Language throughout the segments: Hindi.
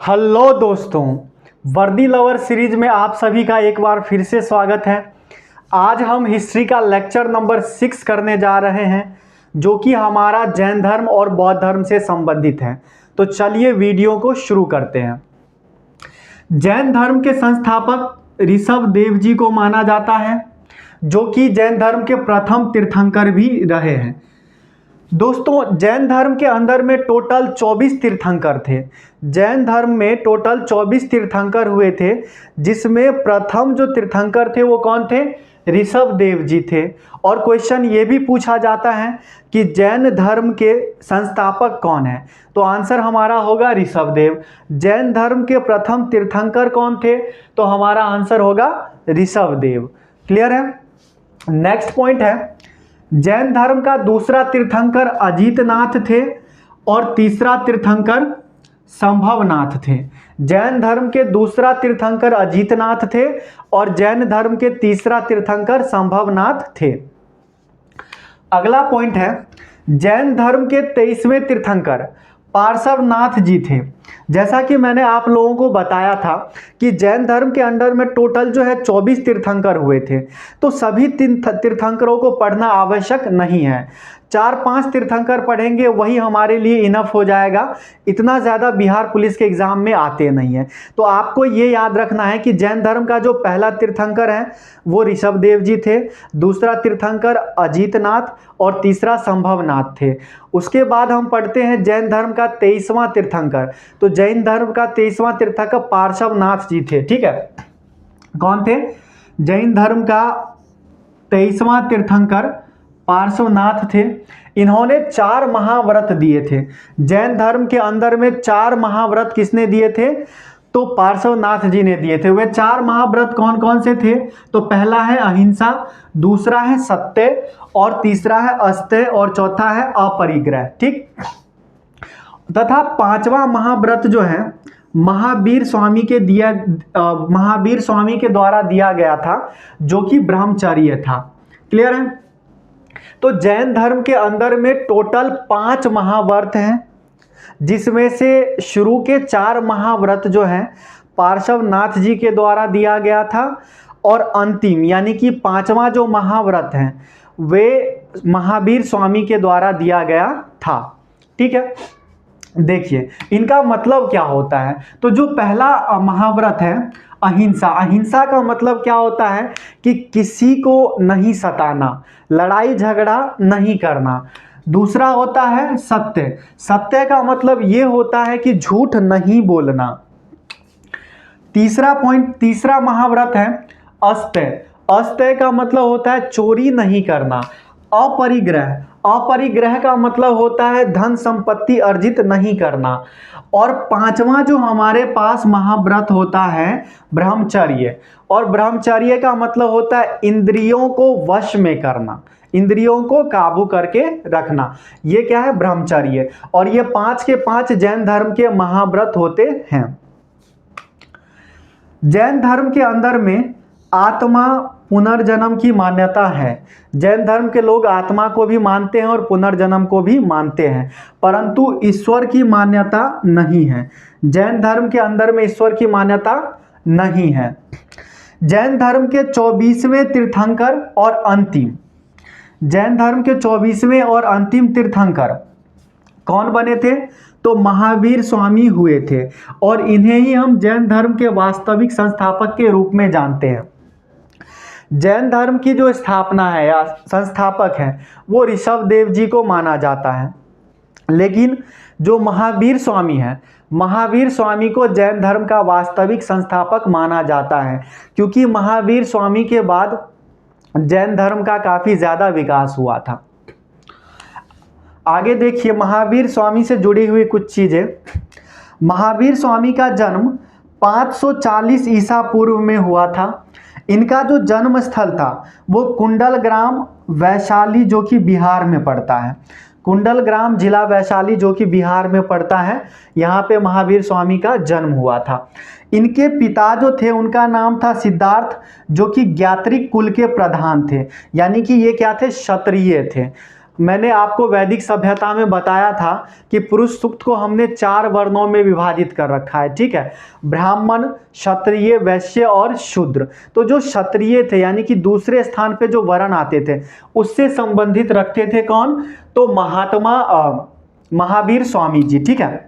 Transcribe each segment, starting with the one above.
हेलो दोस्तों, वर्दी लवर सीरीज में आप सभी का एक बार फिर से स्वागत है। आज हम हिस्ट्री का लेक्चर नंबर 6 करने जा रहे हैं, जो कि हमारा जैन धर्म और बौद्ध धर्म से संबंधित है। तो चलिए वीडियो को शुरू करते हैं। जैन धर्म के संस्थापक ऋषभ देव जी को माना जाता है, जो कि जैन धर्म के प्रथम तीर्थंकर भी रहे हैं। दोस्तों, जैन धर्म के अंदर में टोटल 24 तीर्थंकर थे। जैन धर्म में टोटल 24 तीर्थंकर हुए थे, जिसमें प्रथम जो तीर्थंकर थे वो कौन थे? ऋषभ देव जी थे। और क्वेश्चन ये भी पूछा जाता है कि जैन धर्म के संस्थापक कौन है, तो आंसर हमारा होगा ऋषभ देव। जैन धर्म के प्रथम तीर्थंकर कौन थे, तो हमारा आंसर होगा ऋषभ देव। क्लियर है? नेक्स्ट पॉइंट है, जैन धर्म का दूसरा तीर्थंकर अजीतनाथ थे और तीसरा तीर्थंकर संभवनाथ थे। जैन धर्म के दूसरा तीर्थंकर अजीतनाथ थे और जैन धर्म के तीसरा तीर्थंकर संभवनाथ थे। अगला पॉइंट है, जैन धर्म के 23वें तीर्थंकर पार्श्वनाथ जी थे। जैसा कि मैंने आप लोगों को बताया था कि जैन धर्म के अंडर में टोटल जो है 24 तीर्थंकर हुए थे, तो सभी तीर्थंकरों को पढ़ना आवश्यक नहीं है। 4-5 तीर्थंकर पढ़ेंगे वही हमारे लिए इनफ हो जाएगा। इतना ज़्यादा बिहार पुलिस के एग्ज़ाम में आते नहीं है। तो आपको ये याद रखना है कि जैन धर्म का जो पहला तीर्थंकर है वो ऋषभ देव जी थे, दूसरा तीर्थंकर अजीतनाथ और तीसरा संभवनाथ थे। उसके बाद हम पढ़ते हैं जैन धर्म का 23वां तीर्थंकर। तो जैन धर्म का 23वां तीर्थंकर पार्श्वनाथ जी थे। ठीक है, कौन थे? जैन धर्म का 23वां तीर्थंकर पार्श्वनाथ थे। इन्होंने 4 महाव्रत दिए थे। जैन धर्म के अंदर में 4 महाव्रत किसने दिए थे? तो पार्श्वनाथ जी ने दिए थे। वे 4 महाव्रत कौन कौन से थे? तो पहला है अहिंसा, दूसरा है सत्य, और तीसरा है अस्तेय, और चौथा है अपरिग्रह। ठीक, तथा 5वां महाव्रत जो है महावीर स्वामी के द्वारा दिया गया था, जो कि ब्रह्मचर्य था। क्लियर है? तो जैन धर्म के अंदर में टोटल 5 महाव्रत हैं, जिसमें से शुरू के 4 महाव्रत जो हैं पार्श्वनाथ जी के द्वारा दिया गया था, और अंतिम यानी कि 5वां जो महाव्रत है वे महावीर स्वामी के द्वारा दिया गया था। ठीक है, देखिए इनका मतलब क्या होता है। तो जो पहला महाव्रत है अहिंसा, अहिंसा का मतलब क्या होता है कि किसी को नहीं सताना, लड़ाई झगड़ा नहीं करना। दूसरा होता है सत्य, सत्य का मतलब ये होता है कि झूठ नहीं बोलना। तीसरा महाव्रत है अस्तेय, अस्तेय का मतलब होता है चोरी नहीं करना। अपरिग्रह, अपरिग्रह का मतलब होता है धन संपत्ति अर्जित नहीं करना। और 5वां जो हमारे पास महाव्रत होता है ब्रह्मचर्य, और ब्रह्मचर्य का मतलब होता है इंद्रियों को वश में करना, इंद्रियों को काबू करके रखना। ये क्या है? ब्रह्मचर्य। और ये 5 के 5 जैन धर्म के महाव्रत होते हैं। जैन धर्म के अंदर में आत्मा पुनर्जन्म की मान्यता है। जैन धर्म के लोग आत्मा को भी मानते हैं और पुनर्जन्म को भी मानते हैं, परंतु ईश्वर की मान्यता नहीं है। जैन धर्म के अंदर में ईश्वर की मान्यता नहीं है। जैन धर्म के 24वें तीर्थंकर और अंतिम, जैन धर्म के 24वें और अंतिम तीर्थंकर कौन बने थे? तो महावीर स्वामी हुए थे, और इन्हें ही हम जैन धर्म के वास्तविक संस्थापक के रूप में जानते हैं। जैन धर्म की जो स्थापना है या संस्थापक हैं वो ऋषभ देव जी को माना जाता है, लेकिन जो महावीर स्वामी हैं, महावीर स्वामी को जैन धर्म का वास्तविक संस्थापक माना जाता है, क्योंकि महावीर स्वामी के बाद जैन धर्म का काफ़ी ज़्यादा विकास हुआ था। आगे देखिए महावीर स्वामी से जुड़ी हुई कुछ चीज़ें। महावीर स्वामी का जन्म 540 ईसा पूर्व में हुआ था। इनका जो जन्म स्थल था वो कुंडलग्राम वैशाली, जो कि बिहार में पड़ता है। कुंडलग्राम जिला वैशाली, जो कि बिहार में पड़ता है, यहाँ पे महावीर स्वामी का जन्म हुआ था। इनके पिता जो थे उनका नाम था सिद्धार्थ, जो कि ज्ञात्रिक कुल के प्रधान थे, यानी कि ये क्या थे? क्षत्रिय थे। मैंने आपको वैदिक सभ्यता में बताया था कि पुरुष सूक्त को हमने 4 वर्णों में विभाजित कर रखा है, ठीक है। ब्राह्मण, क्षत्रिय, वैश्य और शूद्र। तो जो क्षत्रिय थे यानी कि दूसरे स्थान पे जो वर्ण आते थे उससे संबंधित रखते थे कौन, तो महावीर स्वामी जी, ठीक है।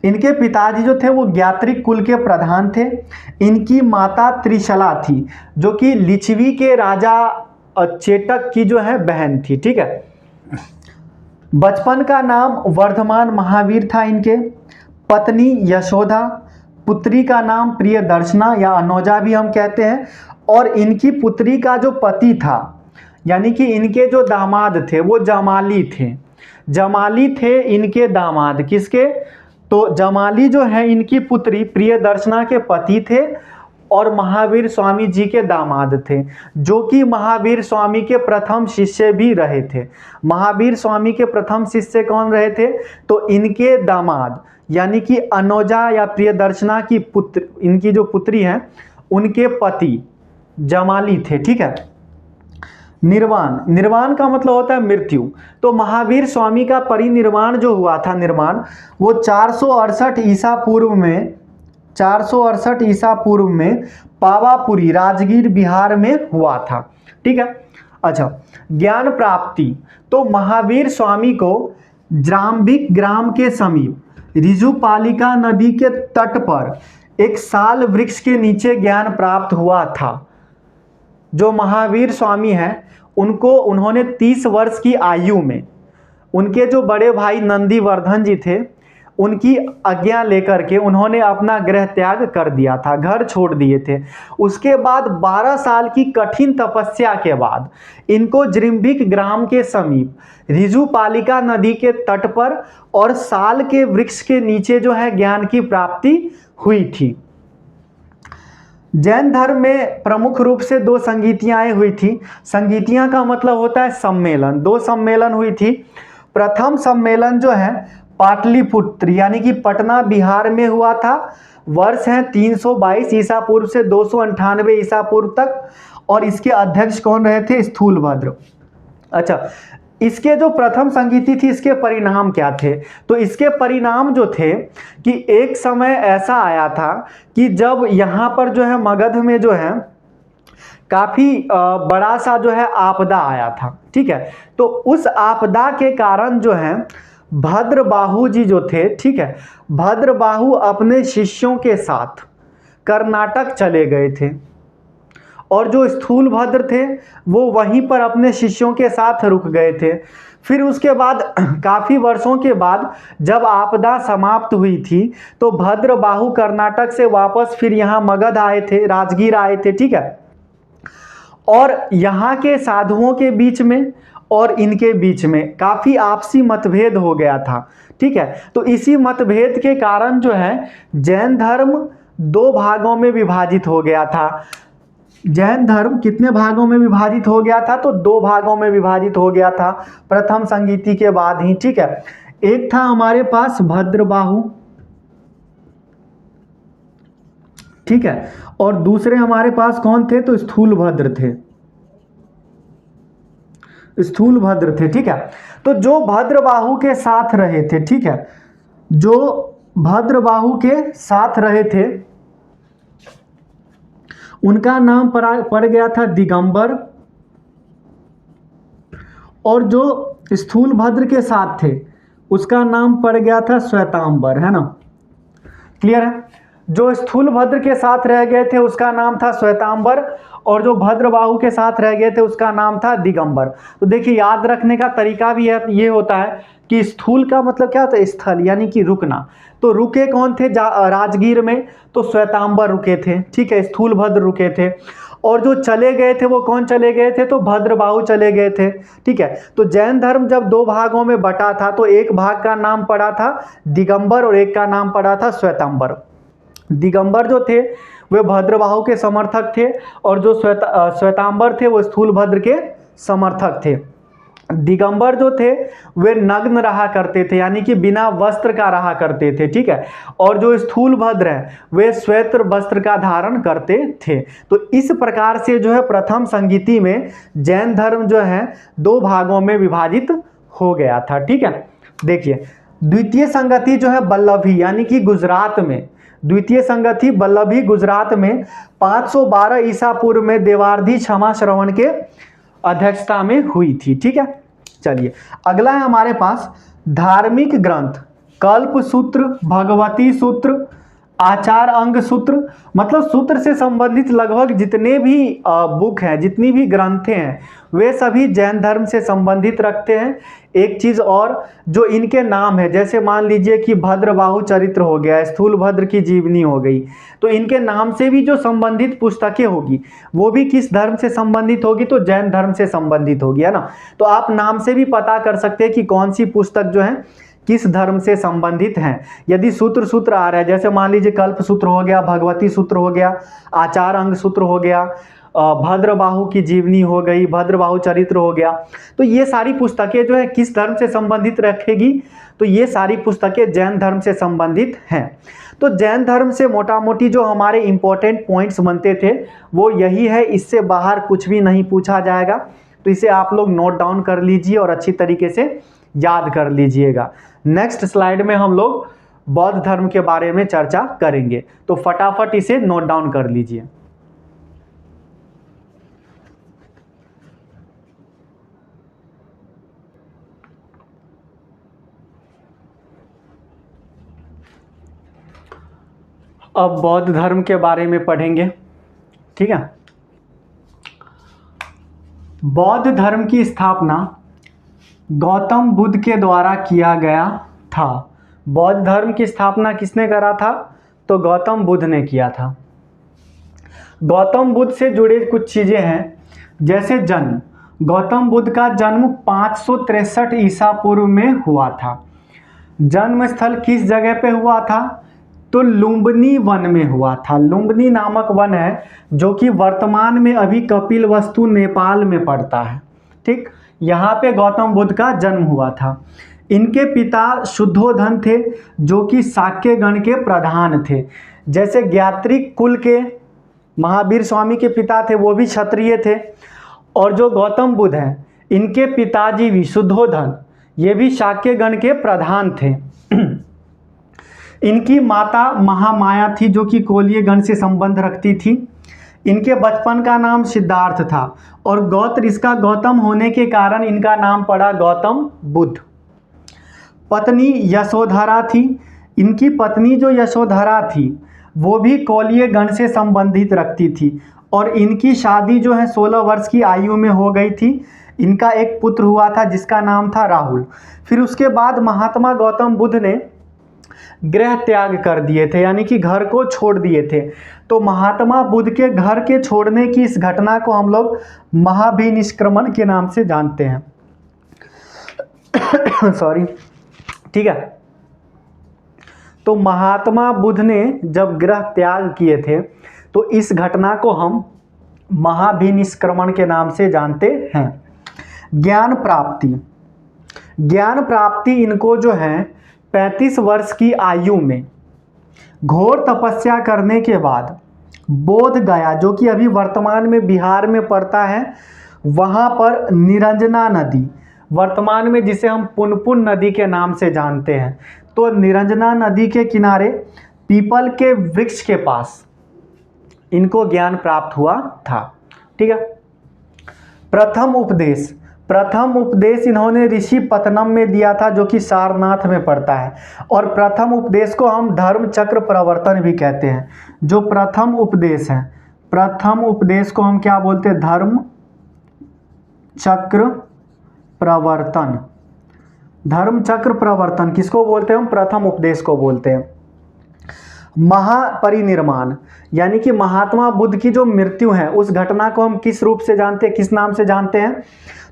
इनके पिताजी जो थे वो ज्ञात्रिक कुल के प्रधान थे। इनकी माता त्रिशला थी जो कि लिच्छवी के राजा चेटक की जो है बहन थी, ठीक है। बचपन का नाम वर्धमान महावीर था इनके। पत्नी यशोदा, पुत्री का नाम प्रियदर्शना या अनोजा भी हम कहते हैं। और इनकी पुत्री का जो पति था यानी कि इनके जो दामाद थे वो जमाली थे। जमाली थे इनके दामाद, किसके, तो जमाली जो है इनकी पुत्री प्रियदर्शना के पति थे और महावीर स्वामी जी के दामाद थे, जो कि महावीर स्वामी के प्रथम शिष्य भी रहे थे। महावीर स्वामी के प्रथम शिष्य कौन रहे थे, तो इनके दामाद यानी कि अनोजा या प्रियदर्शना की पुत्र, इनकी जो पुत्री हैं उनके पति जमाली थे, ठीक है। निर्वाण, निर्वाण का मतलब होता है मृत्यु। तो महावीर स्वामी का परिनिर्वाण जो हुआ था, निर्वाण, वो 468 ईसा पूर्व में 468 ईसा पूर्व में पावापुरी राजगीर बिहार में हुआ था, ठीक है। अच्छा, ज्ञान प्राप्ति, तो महावीर स्वामी को जाम्बिक ग्राम के समीप रिजुपालिका नदी के तट पर एक साल वृक्ष के नीचे ज्ञान प्राप्त हुआ था। जो महावीर स्वामी हैं उन्होंने 30 वर्ष की आयु में उनके जो बड़े भाई नंदीवर्धन जी थे उनकी आज्ञा लेकर के उन्होंने अपना गृह त्याग कर दिया था, घर छोड़ दिए थे। उसके बाद 12 साल की कठिन तपस्या के बाद इनको जृंभिक ग्राम के समीप रिजुपालिका नदी के तट पर और साल के वृक्ष के नीचे जो है ज्ञान की प्राप्ति हुई थी। जैन धर्म में प्रमुख रूप से 2 संगीतियाँ हुई थी। संगीतियाँ का मतलब होता है सम्मेलन। 2 सम्मेलन हुई थी। प्रथम सम्मेलन जो है पाटलिपुत्र यानी कि पटना बिहार में हुआ था। वर्ष है 322 ईसा पूर्व से 298 ईसा पूर्व तक। और इसके अध्यक्ष कौन रहे थे, स्थूलभद्र। अच्छा, इसके जो प्रथम संगीति थी इसके परिणाम क्या थे, तो इसके परिणाम जो थे कि एक समय ऐसा आया था कि जब यहाँ पर जो है मगध में जो है काफ़ी बड़ा सा जो है आपदा आया था, ठीक है। तो उस आपदा के कारण जो है भद्रबाहु जी जो थे, ठीक है, भद्रबाहु अपने शिष्यों के साथ कर्नाटक चले गए थे और जो स्थूलभद्र थे वो वहीं पर अपने शिष्यों के साथ रुक गए थे। फिर उसके बाद काफ़ी वर्षों के बाद जब आपदा समाप्त हुई थी तो भद्रबाहु कर्नाटक से वापस फिर यहाँ मगध आए थे, राजगीर आए थे, ठीक है। और यहाँ के साधुओं के बीच में और इनके बीच में काफ़ी आपसी मतभेद हो गया था, ठीक है। तो इसी मतभेद के कारण जो है जैन धर्म 2 भागों में विभाजित हो गया था। जैन धर्म कितने भागों में विभाजित हो गया था, तो 2 भागों में विभाजित हो गया था प्रथम संगीति के बाद ही, ठीक है। एक था हमारे पास भद्रबाहु, ठीक है, और दूसरे हमारे पास कौन थे, तो स्थूलभद्र थे, स्थूलभद्र थे, ठीक है। तो जो भद्रबाहु के साथ रहे थे, ठीक है, जो भद्रबाहु के साथ रहे थे उनका नाम पड़ गया था दिगंबर, और जो स्थूलभद्र के साथ थे उसका नाम पड़ गया था श्वेतांबर, है ना, क्लियर है। जो स्थूलभद्र के साथ रह गए थे उसका नाम था श्वेतांबर और जो भद्रबाहु के साथ रह गए थे उसका नाम था दिगंबर। तो देखिए याद रखने का तरीका भी है, ये होता है कि स्थूल का मतलब क्या होता है, स्थल यानी कि रुकना। तो रुके कौन थे राजगीर में, तो श्वेतांबर रुके थे, ठीक है, स्थूलभद्र रुके थे। और जो चले गए थे वो कौन चले गए थे, तो भद्रबाहु चले गए थे, ठीक है। तो जैन धर्म जब 2 भागों में बटा था तो एक भाग का नाम पड़ा था दिगंबर और एक का नाम पड़ा था श्वेतांबर। दिगंबर जो थे वे भद्रबाहु के समर्थक थे और जो श्वेतांबर थे वो स्थूलभद्र के समर्थक थे। दिगंबर जो थे वे नग्न रहा करते थे, यानी कि बिना वस्त्र का रहा करते थे, ठीक है। और जो स्थूलभद्र है वे श्वेत वस्त्र का धारण करते थे। तो इस प्रकार से जो है प्रथम संगीति में जैन धर्म जो है दो भागों में विभाजित हो गया था, ठीक है। देखिए द्वितीय संगति जो है वल्लभी यानी कि गुजरात में, द्वितीय संगति वल्लभी गुजरात में 512 ईसा पूर्व में देवार्धी क्षमा श्रवण के अध्यक्षता में हुई थी, ठीक है। चलिए अगला है हमारे पास धार्मिक ग्रंथ कल्प सूत्र, भगवती सूत्र, आचार अंग सूत्र। मतलब सूत्र से संबंधित लगभग जितने भी बुक हैं, जितनी भी ग्रंथें हैं, वे सभी जैन धर्म से संबंधित रखते हैं। एक चीज़ और, जो इनके नाम है, जैसे मान लीजिए कि भद्रबाहु चरित्र हो गया, स्थूल भद्र की जीवनी हो गई, तो इनके नाम से भी जो संबंधित पुस्तकें होगी वो भी किस धर्म से संबंधित होगी, तो जैन धर्म से संबंधित होगी, है ना। तो आप नाम से भी पता कर सकते हैं कि कौन सी पुस्तक जो है किस धर्म से संबंधित हैं। यदि सूत्र आ रहा है, जैसे मान लीजिए कल्प सूत्र हो गया, भगवती सूत्र हो गया, आचार अंग सूत्र हो गया, भद्रबाहु की जीवनी हो गई, भद्रबाहु चरित्र हो गया, तो ये सारी पुस्तकें जो है किस धर्म से संबंधित रखेगी, तो ये सारी पुस्तकें जैन धर्म से संबंधित हैं। तो जैन धर्म से मोटा मोटी जो हमारे इंपॉर्टेंट पॉइंट्स बनते थे वो यही है, इससे बाहर कुछ भी नहीं पूछा जाएगा। तो इसे आप लोग नोट डाउन कर लीजिए और अच्छी तरीके से याद कर लीजिएगा। नेक्स्ट स्लाइड में हम लोग बौद्ध धर्म के बारे में चर्चा करेंगे, तो फटाफट इसे नोट डाउन कर लीजिए। अब बौद्ध धर्म के बारे में पढ़ेंगे, ठीक है। बौद्ध धर्म की स्थापना गौतम बुद्ध के द्वारा किया गया था। बौद्ध धर्म की स्थापना किसने करा था, तो गौतम बुद्ध ने किया था। गौतम बुद्ध से जुड़े कुछ चीज़ें हैं, जैसे जन्म। गौतम बुद्ध का जन्म 563 ईसा पूर्व में हुआ था। जन्म स्थल किस जगह पे हुआ था, तो लुम्बिनी वन में हुआ था। लुम्बिनी नामक वन है जो कि वर्तमान में अभी कपिलवस्तु नेपाल में पड़ता है, ठीक। यहाँ पे गौतम बुद्ध का जन्म हुआ था। इनके पिता शुद्धोधन थे जो कि शाक्य गण के प्रधान थे। जैसे ज्ञात्रिक कुल के महावीर स्वामी के पिता थे वो भी क्षत्रिय थे, और जो गौतम बुद्ध हैं इनके पिताजी भी शुद्धोधन, ये भी शाक्य गण के प्रधान थे। इनकी माता महामाया थी जो कि कोलीय गण से संबंध रखती थी। इनके बचपन का नाम सिद्धार्थ था, और गोत्र इसका गौतम होने के कारण इनका नाम पड़ा गौतम बुद्ध। पत्नी यशोधरा थी। इनकी पत्नी जो यशोधरा थी वो भी कोलीय गण से संबंधित रखती थी, और इनकी शादी जो है 16 वर्ष की आयु में हो गई थी। इनका एक पुत्र हुआ था जिसका नाम था राहुल। फिर उसके बाद महात्मा गौतम बुद्ध ने गृह त्याग कर दिए थे, यानी कि घर को छोड़ दिए थे। तो महात्मा बुद्ध के घर के छोड़ने की इस घटना को हम लोग महाभिनिष्क्रमण के नाम से जानते हैं। सॉरी, ठीक है। तो महात्मा बुद्ध ने जब गृह त्याग किए थे तो इस घटना को हम महाभिनिष्क्रमण के नाम से जानते हैं। ज्ञान प्राप्ति। ज्ञान प्राप्ति इनको जो है 35 वर्ष की आयु में घोर तपस्या करने के बाद बोध गया, जो कि अभी वर्तमान में बिहार में पड़ता है, वहाँ पर निरंजना नदी, वर्तमान में जिसे हम पुनपुन नदी के नाम से जानते हैं, तो निरंजना नदी के किनारे पीपल के वृक्ष के पास इनको ज्ञान प्राप्त हुआ था, ठीक है। प्रथम उपदेश। प्रथम उपदेश इन्होंने ऋषि पतनम में दिया था जो कि सारनाथ में पड़ता है, और प्रथम उपदेश को हम धर्म चक्र प्रवर्तन भी कहते हैं। जो प्रथम उपदेश है, प्रथम उपदेश को हम क्या बोलते हैं, धर्म चक्र प्रवर्तन। धर्म चक्र प्रवर्तन किसको बोलते हैं हम, प्रथम उपदेश को बोलते हैं। महापरिनिर्वाण, यानी कि महात्मा बुद्ध की जो मृत्यु है उस घटना को हम किस रूप से जानते हैं, किस नाम से जानते हैं,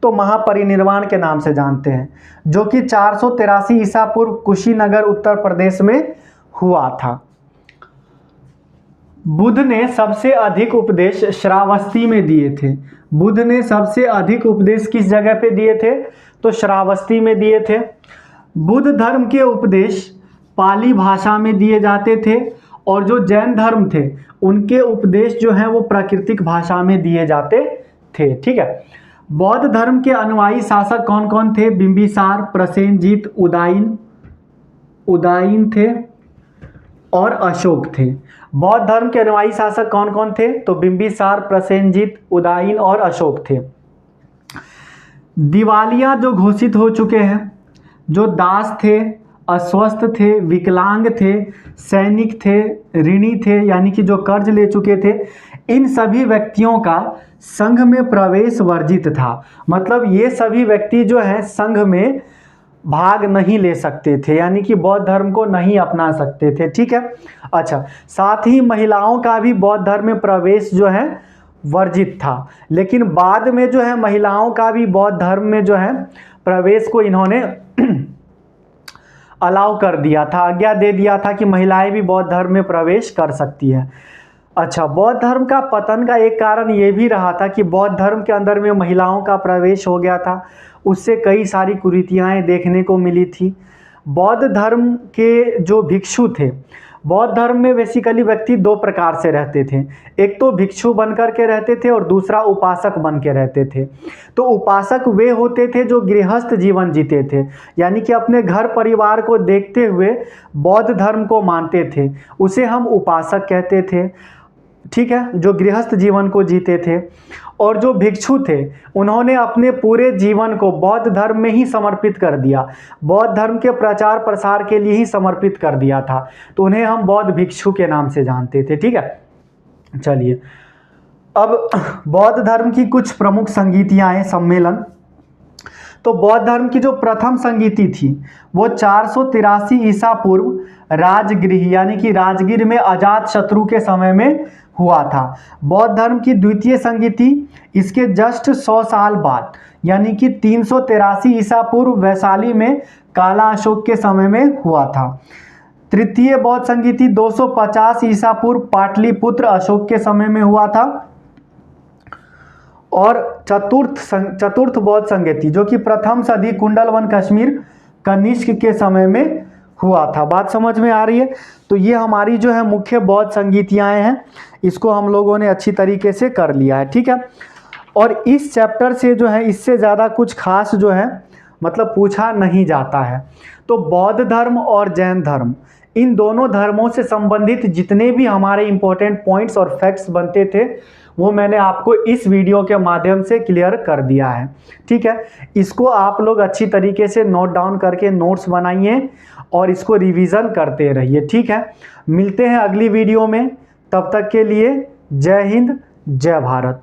तो महापरिनिर्वाण के नाम से जानते हैं, जो कि 483 ईसा पूर्व कुशीनगर उत्तर प्रदेश में हुआ था। बुद्ध ने सबसे अधिक उपदेश श्रावस्ती में दिए थे। बुद्ध ने सबसे अधिक उपदेश किस जगह पे दिए थे, तो श्रावस्ती में दिए थे। बुद्ध धर्म के उपदेश पाली भाषा में दिए जाते थे और जो जैन धर्म थे उनके उपदेश जो हैं वो प्राकृतिक भाषा में दिए जाते थे। ठीक है। बौद्ध धर्म के अनुयायी शासक कौन कौन थे? बिंबिसार, प्रसेनजीत, उदायन थे और अशोक थे। बौद्ध धर्म के अनुयायी शासक कौन कौन थे? तो बिंबिसार, प्रसेनजीत, उदायन और अशोक थे। दिवालिया जो घोषित हो चुके हैं, जो दास थे, अस्वस्थ थे, विकलांग थे, सैनिक थे, ऋणी थे यानी कि जो कर्ज ले चुके थे, इन सभी व्यक्तियों का संघ में प्रवेश वर्जित था। मतलब ये सभी व्यक्ति जो हैं संघ में भाग नहीं ले सकते थे, यानी कि बौद्ध धर्म को नहीं अपना सकते थे। ठीक है। अच्छा, साथ ही महिलाओं का भी बौद्ध धर्म में प्रवेश जो है वर्जित था, लेकिन बाद में जो है महिलाओं का भी बौद्ध धर्म में जो है प्रवेश को इन्होंने अलाउ कर दिया था, आज्ञा दे दिया था कि महिलाएं भी बौद्ध धर्म में प्रवेश कर सकती हैं। अच्छा, बौद्ध धर्म का पतन का एक कारण ये भी रहा था कि बौद्ध धर्म के अंदर में महिलाओं का प्रवेश हो गया था, उससे कई सारी कुरीतियाँ देखने को मिली थी। बौद्ध धर्म के जो भिक्षु थे, बौद्ध धर्म में बेसिकली व्यक्ति दो प्रकार से रहते थे, एक तो भिक्षु बनकर के रहते थे और दूसरा उपासक बन के रहते थे। तो उपासक वे होते थे जो गृहस्थ जीवन जीते थे, यानी कि अपने घर परिवार को देखते हुए बौद्ध धर्म को मानते थे, उसे हम उपासक कहते थे। ठीक है, जो गृहस्थ जीवन को जीते थे। और जो भिक्षु थे उन्होंने अपने पूरे जीवन को बौद्ध धर्म में ही समर्पित कर दिया, बौद्ध धर्म के प्रचार प्रसार के लिए ही समर्पित कर दिया था, तो उन्हें हम बौद्ध भिक्षु के नाम से जानते थे। ठीक है। चलिए, अब बौद्ध धर्म की कुछ प्रमुख संगीतियाँ हैं, सम्मेलन। तो बौद्ध धर्म की जो प्रथम संगीति थी वो 483 ईसा पूर्व राजगृह यानी कि राजगीर में अजात शत्रु के समय में हुआ था। बौद्ध धर्म की द्वितीय संगीति इसके जस्ट 100 साल बाद यानी कि 383 ईसा पूर्व वैशाली में काला अशोक के समय में हुआ था। तृतीय बौद्ध संगीति 250 ईसा पूर्व पाटलिपुत्र अशोक के समय में हुआ था। और चतुर्थ बौद्ध संगीति जो कि प्रथम सदी कुंडलवन कश्मीर कनिष्क के समय में हुआ था। बात समझ में आ रही है? तो ये हमारी जो है मुख्य बौद्ध संगीतियाँ हैं, इसको हम लोगों ने अच्छी तरीके से कर लिया है। ठीक है। और इस चैप्टर से जो है इससे ज़्यादा कुछ खास जो है मतलब पूछा नहीं जाता है। तो बौद्ध धर्म और जैन धर्म, इन दोनों धर्मों से संबंधित जितने भी हमारे इम्पोर्टेंट पॉइंट्स और फैक्ट्स बनते थे वो मैंने आपको इस वीडियो के माध्यम से क्लियर कर दिया है। ठीक है। इसको आप लोग अच्छी तरीके से नोट डाउन करके नोट्स बनाइए और इसको रिवीजन करते रहिए। ठीक है। मिलते हैं अगली वीडियो में, तब तक के लिए जय हिंद, जय भारत।